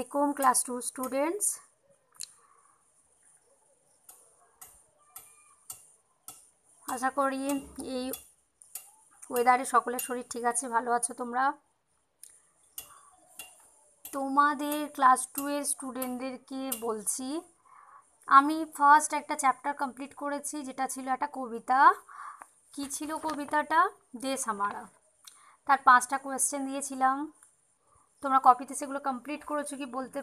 वालेकुम class 2 students. আশা করি এই ওয়েদারে সকলের শরীর ঠিক আছে, ভালো আছো তোমরা। তোমাদের ক্লাস 2 এর স্টুডেন্টদেরকে বলছি, আমি ফার্স্ট একটা চ্যাপ্টার কমপ্লিট করেছি, যেটা ছিল একটা কবিতা। কি ছিল কবিতাটা? দেশ হামারা। তার 5টা কোয়েশ্চেন দিয়েছিলাম, তোমরা কপিতে সেগুলো কমপ্লিট করেছো কি বলতে।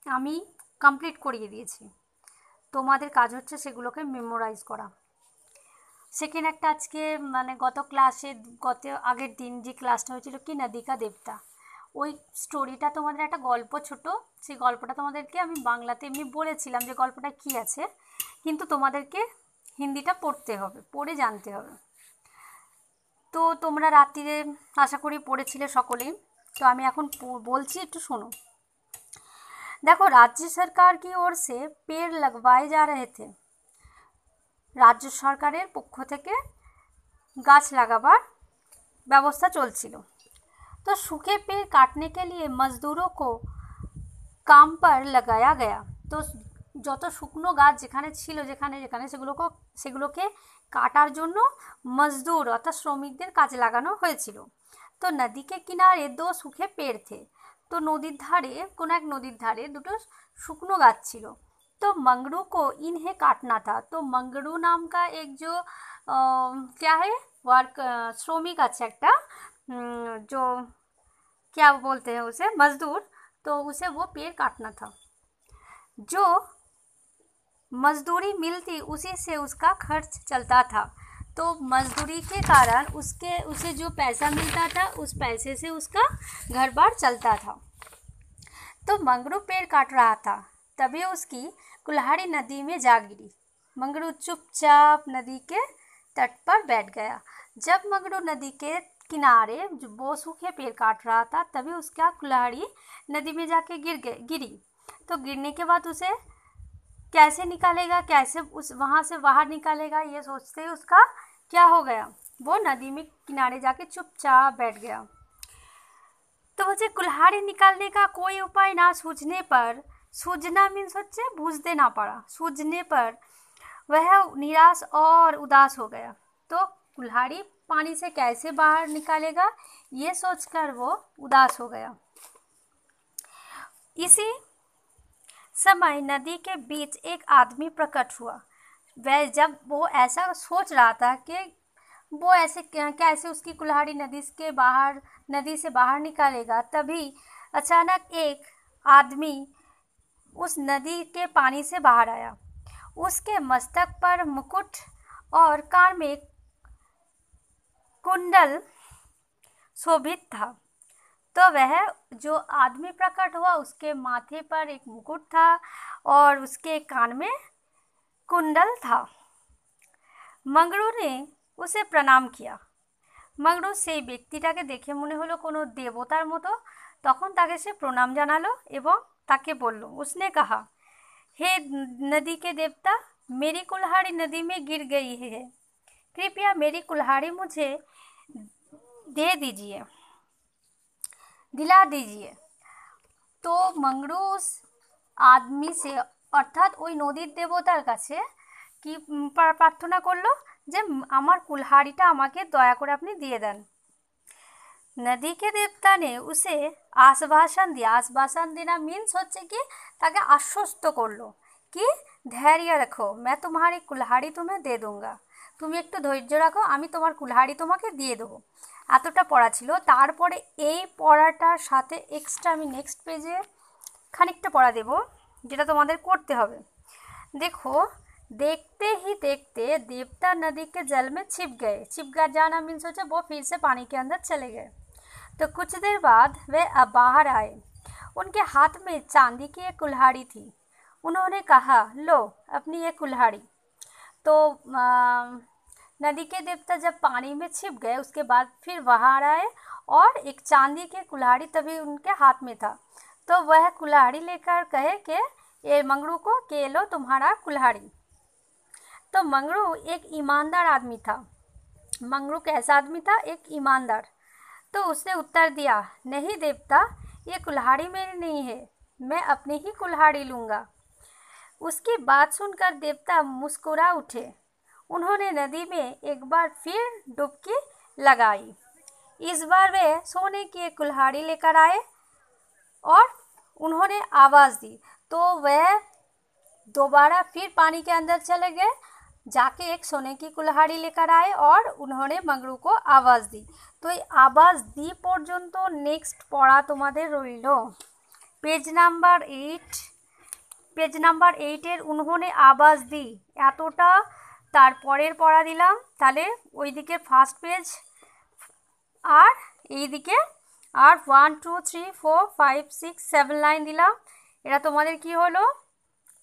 আমি কমপ্লিট করিয়ে দিয়েছি, তোমাদের কাজ হচ্ছে সেগুলোকে মেমোরাইজ করা। সেকেন্ড একটা আজকে গত ক্লাসে আগের দিন যে ক্লাসটা হয়েছিল কি নদী কা দেবতা, ওই স্টোরিটা তোমাদের একটা গল্প ছোট, সেই গল্পটা তোমাদেরকে আমি বাংলাতে এমনি বলেছিলাম যে গল্পটা কি আছে, কিন্তু তোমাদেরকে হিন্দিটা পড়তে হবে, পড়ে জানতে হবে। তো তোমরা রাত্রিরে আশা করি পড়েছিলে সকলেই, তো আমি এখন বলছি, একটু শোনো। দেখো, राज्य सरकार की ओर से पेड़ लगवाए जा रहे थे। রাজ্য সরকারের পক্ষ থেকে গাছ লাগাবার ব্যবস্থা চলছিল। तो सूखे पेड़ काटने के लिए मजदूरों को काम पर लगाया गया। तो যত শুকনো গাছ যেখানে ছিল, যেখানে সেগুলোকে কাটার জন্য মজদুর অর্থাৎ শ্রমিকদের কাজে লাগানো হয়েছিল। তো নদী के किनारे 2 सूखे पेड़ थे। তো নদীর ধারে, কোনো এক নদীর ধারে দুটো শুকনো গাছ ছিল। तो मंगरू को इन्हें काटना था। तो मंगरू नाम का एक जो क्या है वर्क श्रमिक अच्छा একটা जो क्या बोलते हैं उसे, मजदूर, तो उसे वो पेड़ काटना था। जो मजदूरी मिलती उसी से उसका खर्च चलता था। तो मजदूरी के कारण उसे जो पैसा मिलता था, उस पैसे से उसका घर बार चलता था। तो मंगरू पेड़ काट रहा था, तभी उसकी कुल्हाड़ी नदी में जा गिरी। मंगरू चुपचाप नदी के तट पर बैठ गया। जब मंगरू नदी के किनारे वो सूखे पेड़ काट रहा था, तभी उसका कुल्हाड़ी नदी में जाके गिरी। तो गिरने के बाद उसे कैसे निकालेगा, कैसे उस वहाँ से बाहर निकालेगा, ये सोचते ही उसका क्या हो गया, वो नदी में किनारे जाके चुपचाप बैठ गया। तो मुझे कुल्हाड़ी निकालने का कोई उपाय ना सूझने पर, सूझना मीन्स হচ্ছে বুঝতে না পারা, सूझने पर वह निराश और उदास हो गया। तो कुल्हाड़ी पानी से कैसे बाहर निकालेगा, ये सोचकर वो उदास हो गया। इसी समय नदी के बीच एक आदमी प्रकट हुआ। वह जब वो ऐसा सोच रहा था कि वो ऐसे कैसे उसकी कुल्हाड़ी नदी से बाहर निकालेगा, तभी अचानक एक आदमी उस नदी के पानी से बाहर आया। उसके मस्तक पर मुकुट और कान में कुंडल शोभित था। तो वह जो आदमी प्रकट हुआ, उसके माथे पर एक मुकुट था और उसके कान में कुंडल था। मंगरू ने उसे प्रणाम किया। मंगरू সেই ব্যক্তিটাকে দেখে মনে হলো কোনো দেবতার মতো, তখন তাকে সে প্রণাম জানালো এবং তাকে বলল, उसने कहा, हे नदी के देवता, मेरी कुल्हाड़ी नदी में गिर गई है, कृपया मेरी कुल्हाड़ी मुझे दिला दीजिए। तो मंगरू उस आदमी से অর্থাৎ ওই নদীর দেবতার কাছে কি প্রার্থনা করলো, যে আমার কুলহাড়িটা আমাকে দয়া করে আপনি দিয়ে দেন। नदी के देवता ने उसे आश्वासन दिया। आश्वासन देना मीन्स হচ্ছে কি তাকে আশ্বস্ত করলো कि धैर्य रखो, मैं तुम्हारी कुल्हाड़ी तुम्हें दे दूंगा, তুমি একটু ধৈর্য রাখো, আমি তোমার কুলহাড়ি তোমাকে দিয়ে দেবো। এতটা পড়া ছিল। তারপরে এই পড়াটার সাথে এক্সট্রা আমি নেক্সট পেজে খানিকটা পড়া দেব, যেটা তোমাদের করতে হবে। देखो, देखते ही देखते देवता नदी के जल में छिप गए जाना मीन्स होता वो फिर से पानी के अंदर चले गए। तो कुछ देर बाद वे अब बाहर आए। उनके हाथ में चांदी की एक कुल्हाड़ी थी। उन्होंने कहा, लो अपनी ये कुल्हाड़ी। तो नदी के देवता जब पानी में छिप गए, उसके बाद फिर बाहर आए और एक चांदी की कुल्हाड़ी तभी उनके हाथ में था। तो वह कुल्हाड़ी लेकर कहे कि ये मंगरू को के लो तुम्हारा कुल्हाड़ी। तो मंगरू एक ईमानदार आदमी था। मंगरू कैसा आदमी था? एक ईमानदार। तो उसने उत्तर दिया, नहीं देवता, ये कुल्हाड़ी मेरी नहीं है, मैं अपनी ही कुल्हाड़ी लूँगा। उसकी बात सुनकर देवता मुस्कुरा उठे। उन्होंने नदी में एक बार फिर डुबकी लगाई। इस बार वे सोने की एक कुल्हाड़ी लेकर आए और उन्होंने आवाज़ दी, तो वह दोबारा फिर पानी के अंदर चले गए, जाके एक सोने की कुल्हाड़ी लेकर आए और उन्होंने मंगरू को आवाज़ दी। तो এই আওয়াজ দি পর্যন্ত নেক্সট পড়া তোমাদের রইল। পেজ নাম্বার 8 উन्होंने আওয়াজ দি এতটা, তারপরের পড়া দিলাম। তাহলে ওইদিকে ফার্স্ট পেজ আর এইদিকে আর 1 2 3 4 5 6 7 লাইন দিলাম। এটা তোমাদের কি হলো,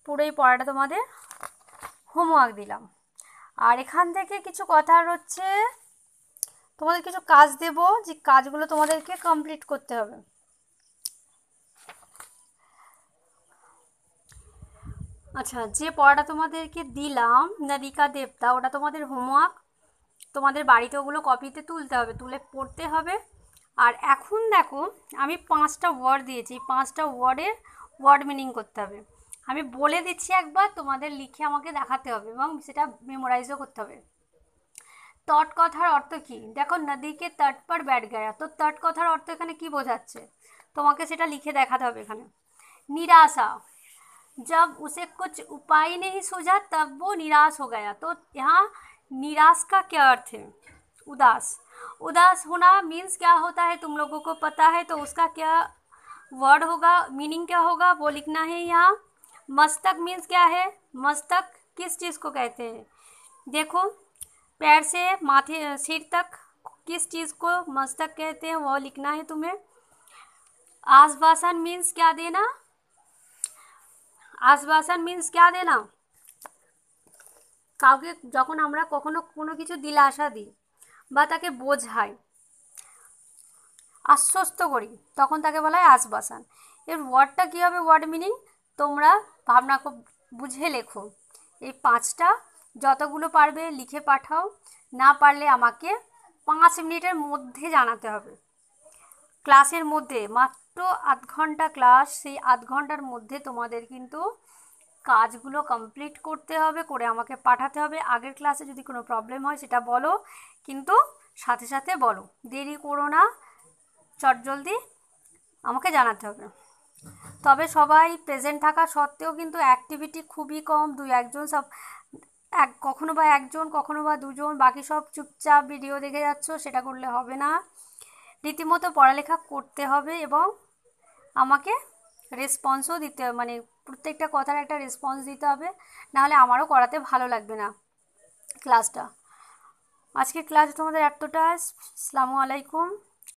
পুরোই পড়াটা তোমাদের হোমওয়ার্ক দিলাম। আর এখান থেকে কিছু কথা হচ্ছে, তোমাদের কিছু কাজ দেব, যে কাজগুলো তোমাদেরকে কমপ্লিট করতে হবে। আচ্ছা, যে পড়াটা তোমাদেরকে দিলাম নদী কা দেবতা, ওটা তোমাদের হোমওয়ার্ক। তোমাদের বাড়িতে ওগুলো কপিতে তুলতে হবে, তুলে পড়তে হবে। আর এখন দেখো আমি 5টা ওয়ার্ড দিয়েছি, 5টা ওয়ার্ডের ওয়ার্ড মিনিং করতে হবে। আমি বলে দিচ্ছি একবার, তোমাদের লিখে আমাকে দেখাতে হবে এবং সেটা মেমোরাইজও করতে হবে। তট কথার অর্থ কি? দেখো নদীকে তট পর बैठ गया, তো তট কথার অর্থ এখানে কি বোঝাচ্ছে তোমাকে সেটা লিখে দেখাতে হবে এখানে। निराशा, जब उसे कुछ उपाय नहीं सूझा तब वो निराश हो गया। तो यहाँ निराश का क्या अर्थ है? उदास। उदास होना मीन्स क्या होता है तुम लोगों को पता है, तो उसका क्या वर्ड होगा, मीनिंग क्या होगा वो लिखना है यहाँ। मस्तक मीन्स क्या है? मस्तक किस चीज़ को कहते हैं? देखो पैर से माथे सिर तक किस चीज़ को मस्तक कहते हैं वो लिखना है तुम्हें। आश्वासन मीन्स क्या देना? आश्वासन मीन्स क्या देना? কাউকে যখন আমরা কখনো কোনো কিছু দিলে আশা দিই বা তাকে বোঝাই, আশ্বস্ত করি, তখন তাকে বলা হয় আশ্বাসন। এর ওয়ার্ডটা কী হবে, ওয়ার্ড মিনিং তোমরা ভাবনা বুঝে লেখো। এই 5টা যতগুলো পারবে লিখে পাঠাও, না পারলে আমাকে 5 মিনিটের মধ্যে জানাতে হবে। ক্লাসের মধ্যে মাত্র আধ ঘন্টা ক্লাস, সেই আধ ঘন্টার মধ্যে তোমাদের কিন্তু কাজগুলো কমপ্লিট করতে হবে, করে আমাকে পাঠাতে হবে। আগের ক্লাসে যদি কোনো প্রবলেম হয় সেটা বলো, কিন্তু সাথে সাথে বলো, দেরি করো না, চটজলদি আমাকে জানাতে হবে। তবে সবাই প্রেজেন্ট থাকা সত্ত্বেও কিন্তু অ্যাক্টিভিটি খুবই কম, 2-1 সব কখনো বা 1 কখনো বা 2, বাকি সব চুপচাপ ভিডিও দেখে যাচ্ছ, সেটা করলে হবে না। রীতিমতো পড়ালেখা করতে হবে এবং আমাকে রেসপন্সও দিতে হবে, মানে প্রত্যেকটা কথার একটা রেসপন্স দিতে হবে, নাহলে আমারও করাতে ভালো লাগবে না ক্লাসটা। আজকের ক্লাস তোমাদের এতটা। আসসালামু আলাইকুম।